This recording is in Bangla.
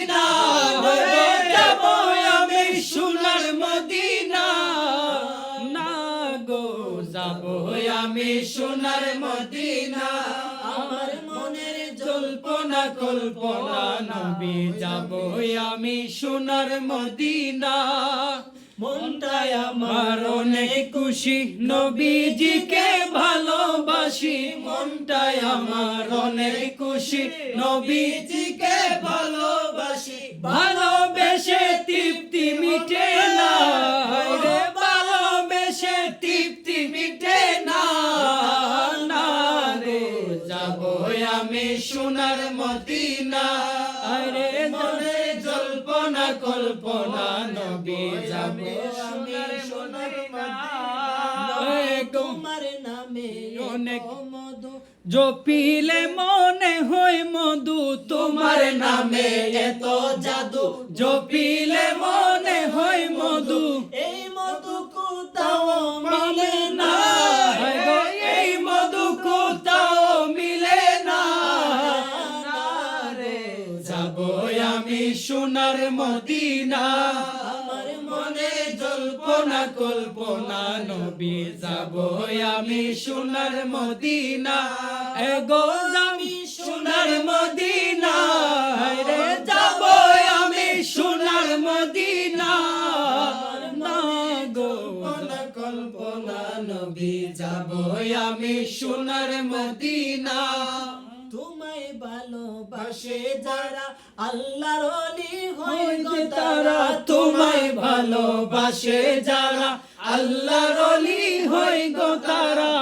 মদিনা যাব আমি সোনার মদিনা না গো যাব আমি সোনার মদিনা আমার মনের জল্পনা কল্পনা নবী যাব আমি সোনার মদিনা মনটাই আমার অনেক খুশি নবীজিকে ভালোবাসি মনটাই আমার অনেক খুশি নবীজিকে ভালোবাসি ভালোবেসে তৃপ্তি মিটে না রে ভালোবেসে তৃপ্তি মিটে না না রে যাব আমি সোনার মদিনা আরে মনে জল্পনা কল্পনা নবী যাবে সোনার মদিনা তোমার নামে অনেক মধু জপিলে মনে হয় মধু তোমার নামে এত জাদু জপিলে মনে হয় মধু এই মধু কোথাও মিলে না এই মধু কোথাও মিলে না রে যাব আমি সোনার মদিনা আমার মনে জল্পনা কল্পনা নবী যাব আমি সোনার মদিনা এগো আমি সোনার মদিনা রে যাব আমি সোনার মদিনা না গো কল্পনা নবী যাব আমি সোনার মদিনা তোমায় ভালোবাসে যারা আল্লাহর ওলি হয় গো তারা তোমায় ভালোবাসে যারা আল্লাহর ওলি হয় গো তারা